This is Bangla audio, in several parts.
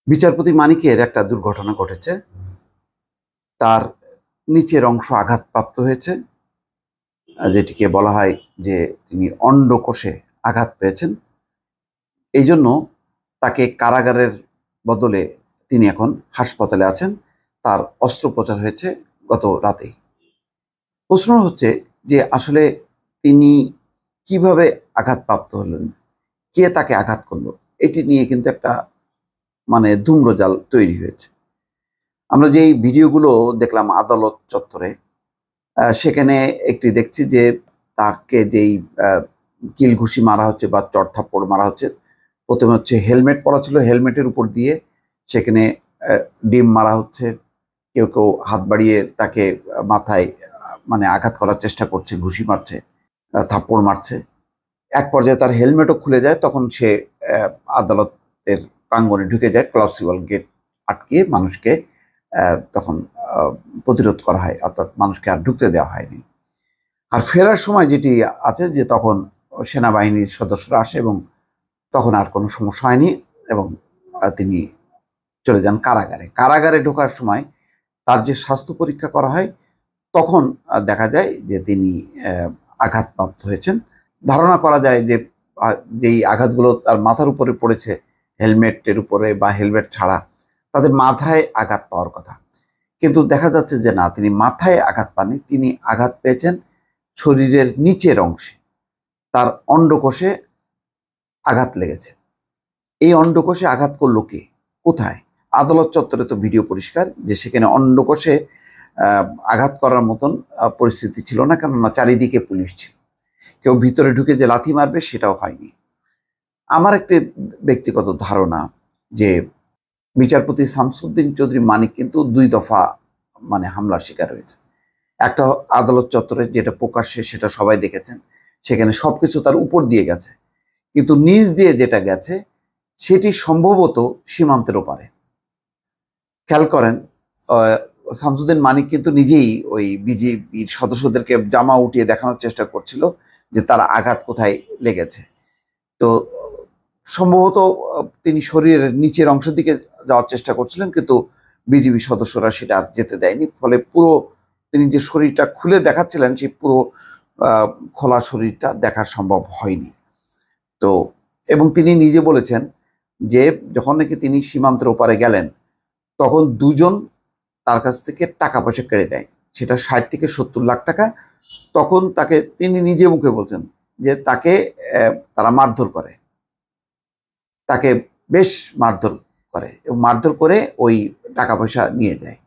বিচারপতি মানিকের একটা দুর্ঘটনা ঘটেছে। তার নিচের অংশ আঘাতপ্রাপ্ত হয়েছে, যেটিকে বলা হয় যে তিনি অন্ডকোষে আঘাত পেয়েছেন। এই জন্য তাকে কারাগারের বদলে তিনি এখন হাসপাতালে আছেন। তার অস্ত্রোপচার হয়েছে গত রাতেই। প্রশ্ন হচ্ছে যে আসলে তিনি কিভাবে আঘাতপ্রাপ্ত হলেন, কে তাকে আঘাত করলো, এটি নিয়ে কিন্তু একটা ধূম্রজাল তৈরি হয়েছে। আমরা যেই ভিডিওগুলো দেখলাম আদালত চত্বরে, সেখানে একটি দেখছি যে তাকে যেই কিল ঘুষি মারা হচ্ছে বা চড় থাপ্পড় মারা হচ্ছে, প্রথমে হচ্ছে হেলমেট পরা ছিল, হেলমেটের উপর দিয়ে সেখানে ডিম মারা হচ্ছে। কেউ কেউ হাত বাড়িয়ে তাকে মাথায় আঘাত করার চেষ্টা করছে, ঘুষি মারছে, থাপ্পড় মারছে। এক পর্যায়ে তার হেলমেটও খুলে যায়, তখন সে আদালতের প্রাঙ্গণে ঢুকে যায়। ক্লাবসিবল গেট আটকিয়ে মানুষকে তখন প্রতিরোধ করা হয়, অর্থাৎ মানুষকে আর ঢুকতে দেওয়া হয়নি। আর ফেরার সময় যেটি আছে যে তখন সেনাবাহিনীর সদস্যরা আসে এবং তখন আর কোনো সমস্যা হয়নি এবং তিনি চলে যান কারাগারে। কারাগারে ঢোকার সময় তার যে স্বাস্থ্য পরীক্ষা করা হয়, তখন দেখা যায় যে তিনি আঘাতপ্রাপ্ত হয়েছেন। ধারণা করা যায় যে যেই আঘাতগুলো তার মাথার উপরে পড়েছে, হেলমেটের উপরে বা হেলমেট ছাড়া, তাদের মাথায় আঘাত পাওয়ার কথা, কিন্তু দেখা যাচ্ছে যে না, তিনি মাথায় আঘাত পাননি। তিনি আঘাত পেয়েছেন শরীরের নিচের অংশে, তার অন্ডকোষে আঘাত লেগেছে। এই অন্ডকোষে আঘাত করলো কে, কোথায়? আদালত চত্বরে তো ভিডিও পরিষ্কার যে সেখানে অন্ডকোষে আঘাত করার মতন পরিস্থিতি ছিল না, কেননা চারিদিকে পুলিশ ছিল। কেউ ভিতরে ঢুকে যে লাথি মারবে সেটাও হয়নি। আমার একটি ব্যক্তিগত ধারণা যে বিচারপতি শামসুদ্দিন চৌধুরী মানিক কিন্তু 2 দফা হামলার শিকার হয়েছে। একটা আদালত চত্বরে, যেটা প্রকাশ্যে, সেটা সবাই দেখেছেন, সেখানে সবকিছু তার উপর দিয়ে গেছে, কিন্তু নিচ দিয়ে যেটা গেছে সেটি সম্ভবত সীমান্তের ওপারে। খেয়াল করেন, শামসুদ্দিন মানিক কিন্তু নিজেই ওই বিজেপির সদস্যদেরকে জামা উঠিয়ে দেখানোর চেষ্টা করছিল যে তার আঘাত কোথায় লেগেছে। তো সম্ভবত তিনি শরীরের নিচের অংশের দিকে যাওয়ার চেষ্টা করছিলেন, কিন্তু বিজেপি সদস্যরা সেটা আর যেতে দেয়নি। ফলে পুরো তিনি যে শরীরটা খুলে দেখাচ্ছিলেন, সেই পুরো খোলা শরীরটা দেখা সম্ভব হয়নি। তো এবং তিনি নিজে বলেছেন যে যখন নাকি তিনি সীমান্তের ওপারে গেলেন, তখন দুজন তার কাছ থেকে টাকা পয়সা কেড়ে নেয়, সেটা 60 থেকে 70 লাখ টাকা। তখন তাকে, তিনি নিজে মুখে বলছেন যে তাকে তারা মারধর করে, তাকে বেশ মারধর করে এবং মারধর করে ওই টাকা পয়সা নিয়ে যায়।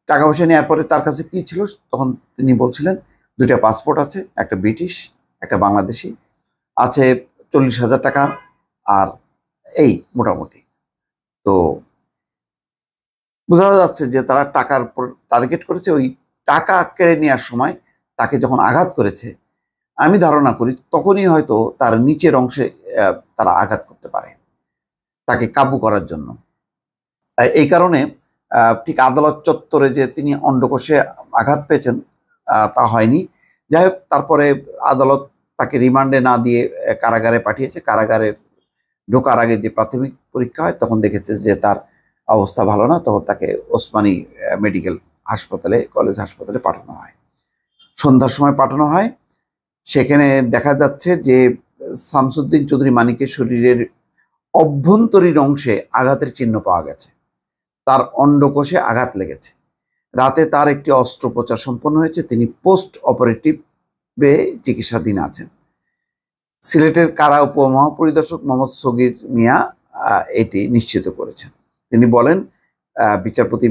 টাকা পয়সা নেওয়ার পরে তার কাছে কি ছিল, তখন তিনি বলছিলেন 2টা পাসপোর্ট আছে, একটা ব্রিটিশ, একটা বাংলাদেশি, আছে 40,000 টাকা, আর এই মোটামুটি। তো বোঝা যাচ্ছে যে তারা টাকার উপর টার্গেট করেছে। ওই টাকা কেড়ে নেওয়ার সময় তাকে যখন আঘাত করেছে, আমি ধারণা করি তখনই হয়তো তার নিচের অংশে তারা আঘাত করতে পারে, তাকে কাবু করার জন্য। এই কারণে ঠিক আদালত চত্বরে যে তিনি অন্ডকোষে আঘাত পেয়েছেন তা হয়নি। যাই হোক, তারপরে আদালত তাকে রিমান্ডে না দিয়ে কারাগারে পাঠিয়েছে। কারাগারে ঢোকার আগে যে প্রাথমিক পরীক্ষা হয়, তখন দেখেছে যে তার অবস্থা ভালো না, তখন তাকে ওসমানী মেডিকেল হাসপাতালে, কলেজ হাসপাতালে পাঠানো হয়। সন্ধ্যার সময় পাঠানো হয়। সেখানে দেখা যাচ্ছে যে শামসুদ্দিন চৌধুরী মানিকের শরীরের অভ্যন্তরীণ অংশে আঘাতের চিহ্ন পাওয়া গেছে, তার অন্ডকোষে আঘাত লেগেছে। রাতে তার একটি অস্ত্রোপচার সম্পন্ন হয়েছে, তিনি পোস্ট অপারেটিভে চিকিৎসাধীন আছেন। সিলেটের কারা উপমহাপরিদর্শক মোহাম্মদ সগির মিয়া এটি নিশ্চিত করেছেন। তিনি বলেন, বিচারপতি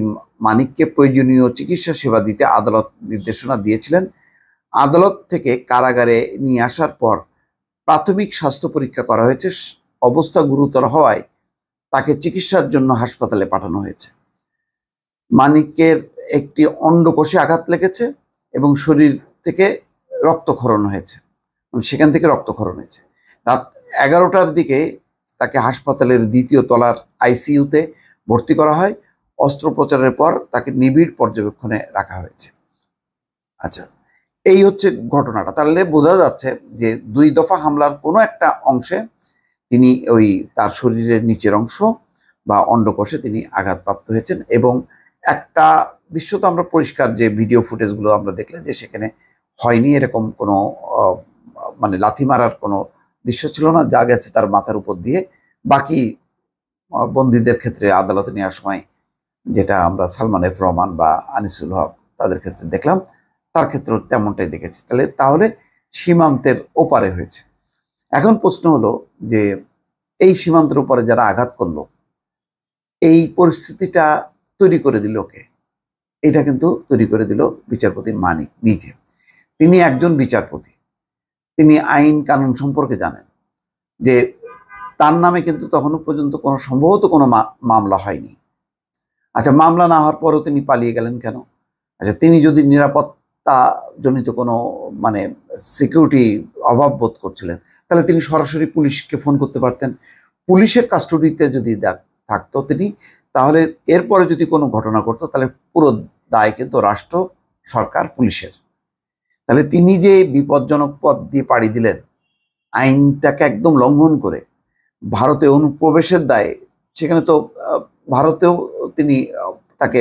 মানিককে প্রয়োজনীয় চিকিৎসা সেবা দিতে আদালত নির্দেশনা দিয়েছিলেন। আদালত থেকে কারাগারে নিয়ে আসার পর প্রাথমিক স্বাস্থ্য পরীক্ষা করা হয়েছে। অবস্থা গুরুতর হওয়ায় তাকে চিকিৎসার জন্য হাসপাতালে পাঠানো হয়েছে। মানিকের একটি অন্ডকোষে আঘাত লেগেছে এবং শরীর থেকে রক্তক্ষরণ হয়েছে, সেখান থেকে রক্তক্ষরণ হয়েছে। রাত 11টার দিকে তাকে হাসপাতালের 2য় তলার আইসিইউতে ভর্তি করা হয়। অস্ত্রোপচারের পর তাকে নিবিড় পর্যবেক্ষণে রাখা হয়েছে। আচ্ছা, এই হচ্ছে ঘটনাটা। তাহলে বোঝা যাচ্ছে যে 2 দফা হামলার কোনো একটা অংশে তিনি তার শরীরের নিচের অংশ বা অন্ডকোষে তিনি আঘাতপ্রাপ্ত হয়েছেন। এবং একটা দৃশ্য তো আমরা পরিষ্কার, যে ভিডিও ফুটেজগুলো আমরা দেখলে যে সেখানে হয়নি এরকম কোনো মানে লাথি মারার কোনো দৃশ্য ছিল না, যা গেছে তার মাথার উপর দিয়ে। বাকি বন্দীদের ক্ষেত্রে আদালতে নেওয়ার সময় যেটা আমরা সালমান এফ রহমান বা আনিসুল হক তাদের ক্ষেত্রে দেখলাম, তার ক্ষেত্রেও তেমনটাই দেখেছি। তাহলে সীমান্তের ওপারে হয়েছে। এখন প্রশ্ন হলো যে এই সীমান্তের উপরে যারা আঘাত করলো, এই পরিস্থিতিটা তৈরি করে দিল কে? এটা কিন্তু তৈরি করে দিল বিচারপতি মানিক নিজে। তিনি একজন বিচারপতি, তিনি আইন কানুন সম্পর্কে জানেন। যে তার নামে কিন্তু তখনও পর্যন্ত সম্ভবত কোনো মামলা হয়নি। আচ্ছা, মামলা না হওয়ার পরেও তিনি পালিয়ে গেলেন কেন? আচ্ছা, তিনি যদি নিরাপত্তা জনিত কোনো মানে সিকিউরিটি অভাব বোধ করছিলেন, তাহলে তিনি সরাসরি পুলিশকে ফোন করতে পারতেন। পুলিশের কাস্টডিতে যদি থাকতো তিনি, তাহলে এরপরে যদি কোনো ঘটনা ঘটতো তাহলে পুরো দায় কিন্তু রাষ্ট্র, সরকার, পুলিশের। তাহলে তিনি যে বিপজ্জনক পথ দিয়ে পাড়ি দিলেন, আইনটাকে একদম লঙ্ঘন করে ভারতে অনুপ্রবেশের দায়ে, সেখানে তো ভারতেও তিনি তাকে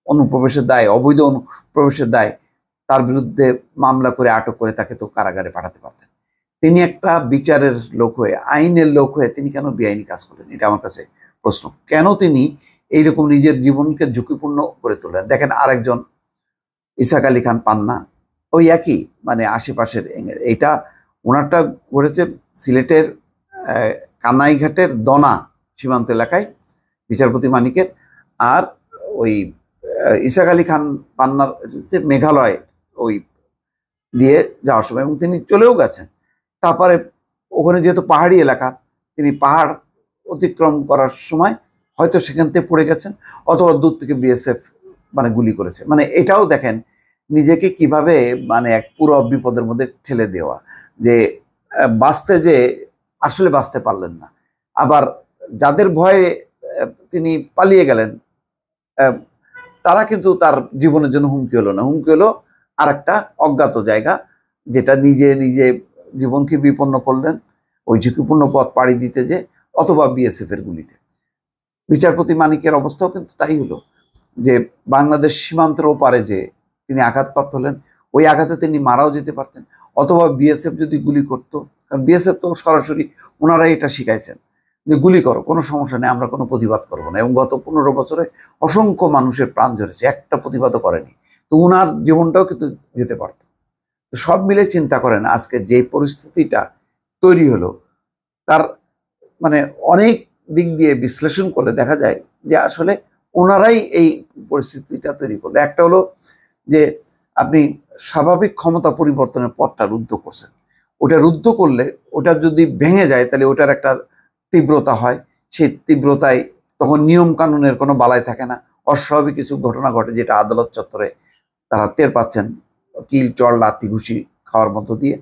অনুপ্রবেশের দায়, অবৈধ অনুপ্রবেশের দায় তার বিরুদ্ধে মামলা করে আটক করে তাকে তো কারাগারে পাঠাতে পারতেন। তিনি একটা বিচারের লোক হয়ে, আইনের লোক হয়ে তিনি কেন বেআইনি কাজ করলেন? এটা আমার কাছে প্রশ্ন। কেন তিনি এইরকম নিজের জীবনকে ঝুঁকিপূর্ণ করে তুললেন? দেখেন, আরেকজন ইসাক আলী খান পান্না, ওই একই মানে আশেপাশের। এইটা ওনারটা ঘটেছে সিলেটের কানাইঘাটের দনা সীমান্ত এলাকায়, বিচারপতি মানিকের। আর ওই ইসাক আলী খান পান্নার হচ্ছে মেঘালয় ওই দিয়ে যাওয়ার সময়, এবং তিনি চলেও গেছেন। তারপরে ওখানে যেহেতু পাহাড়ি এলাকা, তিনি পাহাড় অতিক্রম করার সময় হয়তো সেখান থেকে পড়ে গেছেন, অথবা দূর থেকে বিএসএফ মানে গুলি করেছে। মানে এটাও দেখেন নিজেকে কিভাবে মানে এক পুরো বিপদের মধ্যে ঠেলে দেওয়া, যে বাঁচতে যে আসলে বাঁচতে পারলেন না। আবার যাদের ভয়ে তিনি পালিয়ে গেলেন, তারা কিন্তু তার জীবনের জন্য হুমকি হলো না, হুমকি হলো আর একটা অজ্ঞাত জায়গা, যেটা নিজে নিজে জীবনকে বিপন্ন করলেন ওই ঝুঁকিপূর্ণ পথ পাড়ি দিতে যে, অথবা বিএসএফ এর গুলিতে। বিচারপতি মানিকের অবস্থাও কিন্তু তাই হলো, যে বাংলাদেশ সীমান্তের ওপারে যে তিনি আঘাতপ্রাপ্ত হলেন, ওই আঘাতে তিনি মারাও যেতে পারতেন, অথবা বিএসএফ যদি গুলি করতো, কারণ বিএসএফ তো সরাসরি ওনারাই এটা শিখাইছেন যে গুলি করো, কোনো সমস্যা নেই, আমরা কোনো প্রতিবাদ করবো না। এবং গত 15 বছরে অসংখ্য মানুষের প্রাণ ঝরেছে, একটা প্রতিবাদও করেনি, তো ওনার জীবনটাও কিন্তু যেতে পারত। তো সব মিলে চিন্তা করেন আজকে যে পরিস্থিতিটা তৈরি হলো, তার মানে অনেক দিক দিয়ে বিশ্লেষণ করলে দেখা যায় যে আসলে ওনারাই এই পরিস্থিতিটা তৈরি করলো। একটা হলো যে আপনি স্বাভাবিক ক্ষমতা পরিবর্তনের পথটা রুদ্ধ করছেন, ওটা রুদ্ধ করলে ওটা যদি ভেঙে যায় তাহলে ওটার একটা তীব্রতা হয়, সেই তীব্রতায় তখন নিয়ম কানুনের কোনো বালাই থাকে না, অস্বাভাবিক কিছু ঘটনা ঘটে, যেটা আদালত চত্বরে তারা টের পাচ্ছেন কিল চড় লাথি ঘুষি খাওয়ার মধ্য দিয়ে।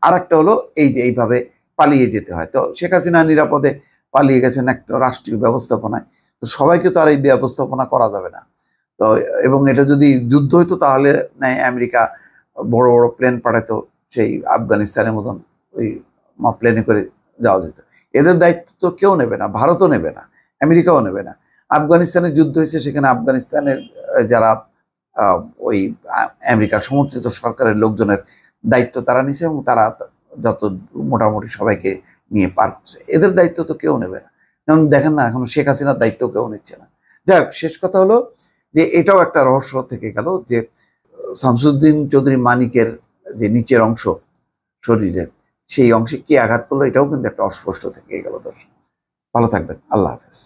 আর একটা হলো এই যে এইভাবে পালিয়ে যেতে হয়। তো শেখ হাসিনা নিরাপদে পালিয়ে গেছেন একটা রাষ্ট্রীয় ব্যবস্থাপনায়, তো সবাইকে তো আর এই ব্যবস্থাপনা করা যাবে না। তো এবং এটা যদি যুদ্ধ হইতো তাহলে আমেরিকা বড় বড় প্লেন পাঠাতো, সেই আফগানিস্তানের মতন ওই প্লেনে করে যাওয়া যেত। এদের দায়িত্ব তো কেউ নেবে না, ভারতও নেবে না, আমেরিকাও নেবে না। আফগানিস্তানের যুদ্ধ হয়েছে, সেখানে আফগানিস্তানের যারা ওই আমেরিকার সমর্থিত সরকারের লোকজনের দায়িত্ব তারা নিছে, এবং তারা যত মোটামুটি সবাইকে নিয়ে পার করছে। এদের দায়িত্ব তো কেউ নেবে না। যেমন দেখেন না, এখন শেখ হাসিনার দায়িত্ব কেউ নিচ্ছে না। যাক, শেষ কথা হলো যে এটাও একটা রহস্য থেকে গেল, যে শামসুদ্দিন চৌধুরী মানিকের যে নিচের অংশ শরীরের, সেই অংশে কে আঘাত করলো, এটাও কিন্তু একটা অস্পষ্ট থেকে গেল। দর্শক ভালো থাকবেন, আল্লাহ হাফেজ।